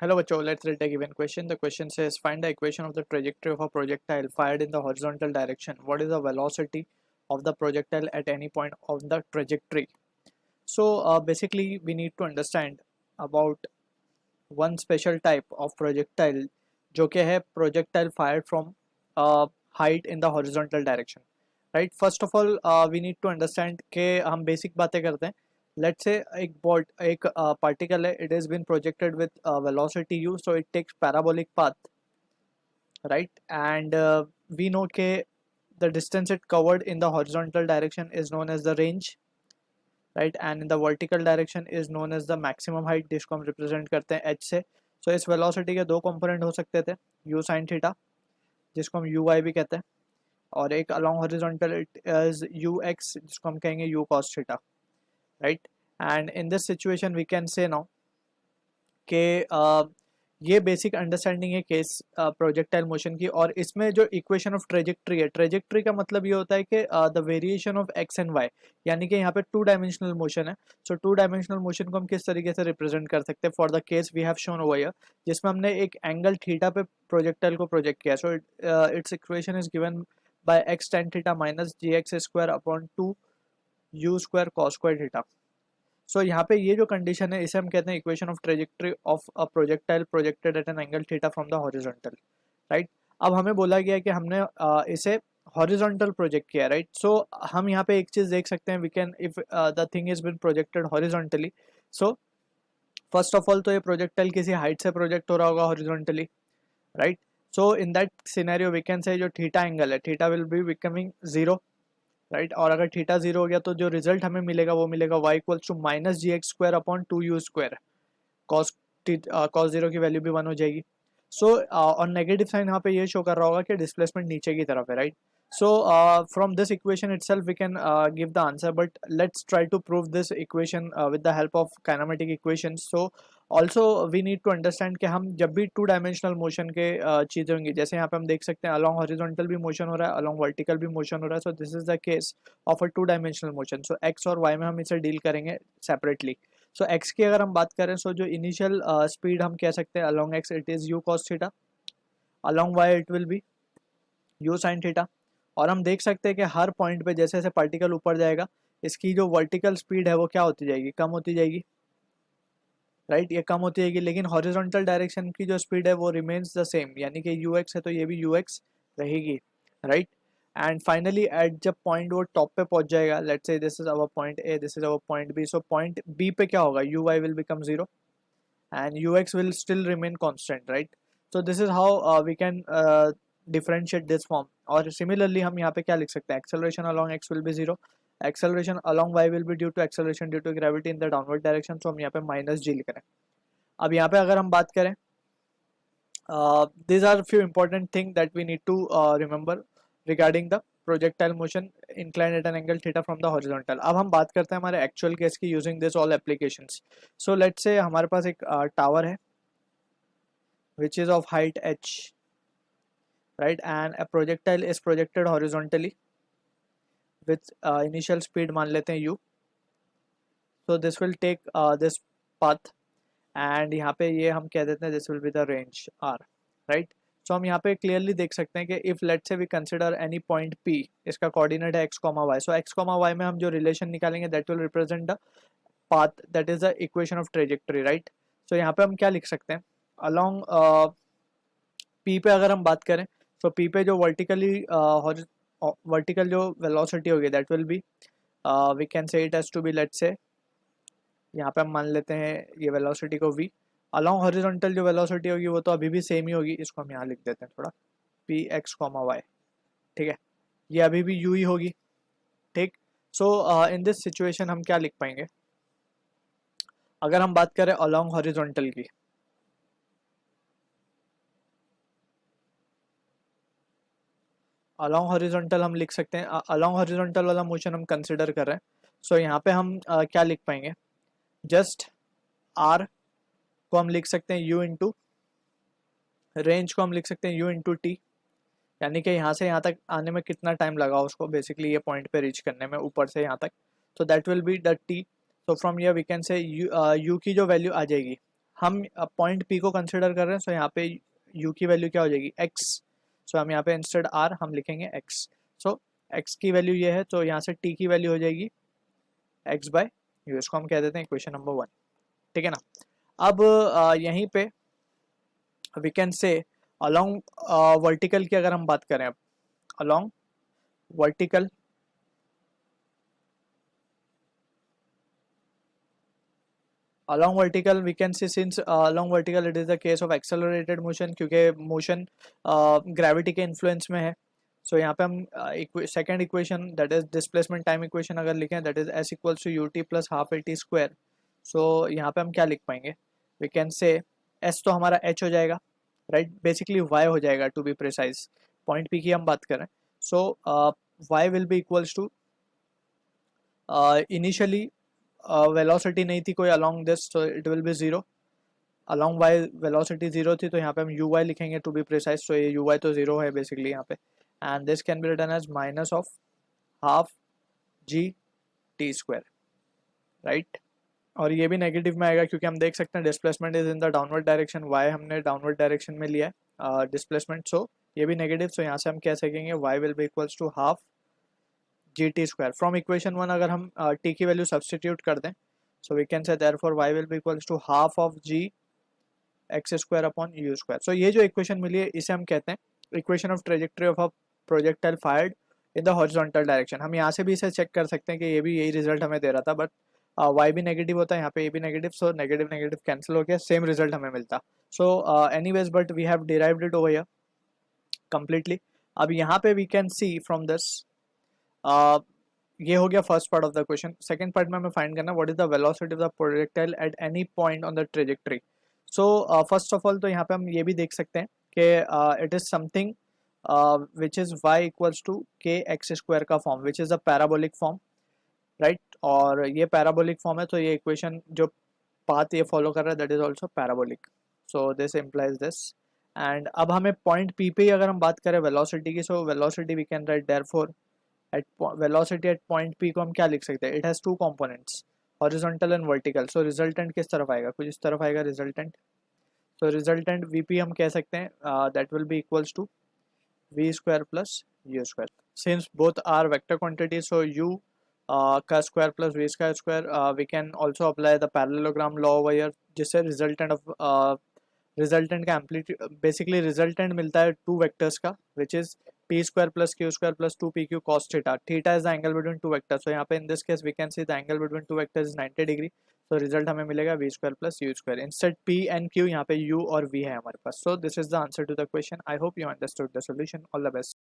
Hello, Bacho. Let's read a given question. The question says, find the equation of the trajectory of a projectile fired in the horizontal direction. What is the velocity of the projectile at any point of the trajectory? So, basically, we need to understand about one special type of projectile, जो कि है projectile fired from height in the horizontal direction. Right? First of all, we need to understand कि हम basic बातें करते हैं. Let's say एक particle है, it has been projected with velocity u, so it takes parabolic path, right? And we know कि the distance it covered in the horizontal direction is known as the range, right? And in the vertical direction is known as the maximum height, जिसको हम represent करते हैं h से. So इस velocity के दो component हो सकते थे, u sin theta, जिसको हम uy भी कहते हैं, और एक along horizontal it is ux, जिसको हम कहेंगे u cos theta, right? And in this situation we can say now कि ये बेसिक अंडरस्टैंडिंग है केस प्रोजेक्टाइल मोशन की. और इसमें जो इक्वेशन ऑफ ट्रेजेक्ट्री है, ट्रेजेक्ट्री का मतलब ये होता है कि the variation of x and y, यानी कि यहाँ पे टू डायमेंशनल मोशन है. सो टू डायमेंशनल मोशन को हम किस तरीके से रिप्रेजेंट कर सकते हैं for the case we have shown over here, जिसमें हमने एक एंगल थीटा पे प्रोजेक्टाइल को प्रोजेक्ट किया. So its equation is given by x tan theta minus g x square upon two u square cos square theta. So यहाँ पे ये जो कंडीशन है इसे हम कहते हैं equation of trajectory of a projectile projected at an angle theta from the horizontal, right? अब हमें बोला गया है कि हमने इसे हॉरिजॉन्टल प्रोजेक्ट किया, राइट? सो हम यहाँ पे एक चीज देख सकते हैं, we can if the thing is been projected horizontally. So first of all तो ये प्रोजेक्टाइल किसी हाइट से प्रोजेक्ट हो रहा होगा horizontally, right? So in that scenario we can say जो थीटा एंगल है, theta will be becoming zero, right? और अगर थीटा जीरो हो गया तो जो रिजल्ट हमें मिलेगा वो मिलेगा y equals to minus g x square upon two u square. Cos cos zero की वैल्यू भी वन हो जाएगी. सो और नेगेटिव साइन यहाँ पे ये शो कर रहा होगा कि डिस्प्लेसमेंट नीचे की तरफ है, right? So from this equation itself we can give the answer, but let's try to prove this equation with the help of kinematic equations. So also we need to understand कि हम जब भी two dimensional motion के चीज़ें होंगी, जैसे यहाँ पे हम देख सकते हैं along horizontal भी मोशन हो रहा है, along vertical भी मोशन हो रहा है. So this is the case of a two dimensional motion. So x और y में हम इसे डील करेंगे separately. So x की अगर हम बात करें, so जो इनिशियल स्पीड हम कह सकते हैं along x it is u cos theta, along y it will be u sin theta. और हम देख सकते हैं कि हर पॉइंट पे जैसे जैसे पार्टिकल ऊपर जाएगा इसकी जो वर्टिकल स्पीड है वो क्या होती जाएगी, कम होती जाएगी, राइट? ये कम होती जाएगी, लेकिन हॉरिजॉन्टल डायरेक्शन की जो स्पीड है वो रिमेन्स द सेम, यानी कि ux है तो ये भी ux रहेगी, राइट? एंड फाइनली एट जब पॉइंट वो टॉप पे पहुंच जाएगा, let's say this is our point A, this is our point B, so point B पे क्या होगा, uy will become zero and ux will still remain constant, right? So this is how we can differentiate this form. और similarly हम यहाँ पे क्या लिख सकते हैं, acceleration along x will be zero, acceleration along y will be due to acceleration due to gravity in the downward direction. So हम यहाँ पे minus g लिख रहे हैं. अब यहाँ पे अगर हम बात करें, these are few important things that we need to remember regarding the projectile motion inclined at an angle theta from the horizontal. अब हम बात करते हैं हमारे actual case की using this all applications. So let's say हमारे पास एक tower है which is of height h, right? And a projectile is projected horizontally with initial speed मान लेते हैं u. So this will take this path and यहाँ पे ये हम कह देते हैं this will be the range r, right? So हम यहाँ पे clearly देख सकते हैं कि if let's say we consider any point p, इसका coordinate है x, y. So x, y में हम जो relation निकालेंगे that will represent the path, that is the equation of trajectory, right? So यहाँ पे हम क्या लिख सकते हैं, along p पे अगर हम बात करें, so p पे जो vertical जो velocity होगी that will be we can say it as to be, let's say यहाँ पे हम मान लेते हैं ये वेलोसिटी को v. अलॉन्ग हॉरिजॉन्टल जो वेलोसिटी होगी वो तो अभी भी सेम ही होगी, इसको हम यहाँ लिख देते हैं थोड़ा पी एक्स कॉमा वाई, ठीक है? ये अभी भी u ही होगी, ठीक? सो इन दिस सिचुएशन हम क्या लिख पाएंगे, अगर हम बात करें अलॉन्ग हॉरिजॉन्टल की, अलॉन्ग हॉरिजॉन्टल हम लिख सकते हैं, अलॉन्ग हॉरिजॉन्टल वाला मोशन हम कंसिडर कर रहे हैं. सो यहाँ पे हम क्या लिख पाएंगे, जस्ट r को हम लिख सकते हैं u इंटू, रेंज को हम लिख सकते हैं u इंटू टी, यानी कि यहाँ से यहाँ तक आने में कितना टाइम लगा उसको बेसिकली ये पॉइंट पे रीच करने में ऊपर से यहाँ तक. So that will be the t. So from here we can say u की जो वैल्यू आ जाएगी हम पॉइंट P को कंसिडर कर रहे हैं, सो यहाँ पे u की वैल्यू क्या हो जाएगी x, सो हम यहाँ पे इंस्टेड r हम लिखेंगे x, सो x की वैल्यू ये है, तो यहाँ से t की वैल्यू हो जाएगी x बाय u, इसको हम कह देते हैं इक्वेशन नंबर 1, ठीक है ना। अब यहीं पे we can say along vertical की अगर हम बात करें, अब along vertical, along vertical we can see, since along vertical it is the case of accelerated motion, क्योंकि motion gravity के influence में है। so यहाँ पे हम second equation that is displacement time equation अगर लिखें, that is s equals to ut plus half at square, so यहाँ पे हम क्या लिख पाएंगे, we can say s तो हमारा h हो जाएगा, right, basically y हो जाएगा to be precise, point p की हम बात करें, so y will be equals to initially velocity नहीं थी कोई अलॉन्ग दिस, तो it will be zero, along y velocity zero थी, तो यहाँ पे हम यू वाई लिखेंगे टू बी प्रिसाइज, तो ये यू वाई तो जीरो है बेसिकली यहाँ पे, and this can be written as minus of half G T square, right. और ये भी नेगेटिव में आएगा क्योंकि हम देख सकते हैं displacement is in the downward direction, y हमने डाउनवर्ड डायरेक्शन में लिया है डिस्प्लेसमेंट, सो ये भी नेगेटिव, सो यहाँ से हम कह सकेंगे Y will be equals to half G T square. From equation 1 अगर हम टी की वैल्यू सब्सटीट्यूट कर दें, so we can say therefore y will be equals to half of g x square upon u square। so ये जो equation मिली है इसे हम कहते हैं equation of trajectory of a projectile fired in the horizontal direction. हम यहाँ से भी इसे चेक कर सकते हैं कि ये भी यही रिजल्ट हमें दे रहा था, बट y भी नेगेटिव होता है, यहाँ पे ये भी negative, so negative negative cancel हो गया, सेम रिजल्ट हमें मिलता। So anyways but we have derived it over here completely. अब यहाँ पे we can see from this, ये हो गया first part of the question. Second part में हमें फाइंड करना what is the velocity of the projectile at any point on the trajectory. So first of all तो यहाँ पे हम ये भी देख सकते हैं कि it is something which is y equals to K x square का form, which is a parabolic form, right. और ये पैराबोलिक फॉर्म है, तो ये इक्वेशन जो पाथ ये फॉलो कर रहा है that is also parabolic, so this implies this. And अब हमें पॉइंट P पे अगर हम बात करें वेलोसिटी की, so velocity we can write therefore at velocity at point P को हम क्या लिख सकते हैं, it has two components horizontal and vertical, so resultant किस तरफ आएगा, कुछ इस तरफ आएगा रिजल्टेंट, तो रिजल्टेंट VP हम कह सकते हैं that will be equals to v square plus u square, since both are vector quantity, so u का स्क्वायर प्लस v का square, we can also apply the parallelogram law over here, जिससे resultant का amplitude, basically resultant मिलता है two vectors का, which is p square plus q square plus 2pq cos theta, theta is the angle between two vectors, so यहाँ पे in this case we can see the angle between two vectors is 90 degree, so result हमें मिलेगा v square plus u square, instead p and q यहाँ पे u और v है हमारे पास। So this is the answer to the question. I hope you understood the solution. All the best.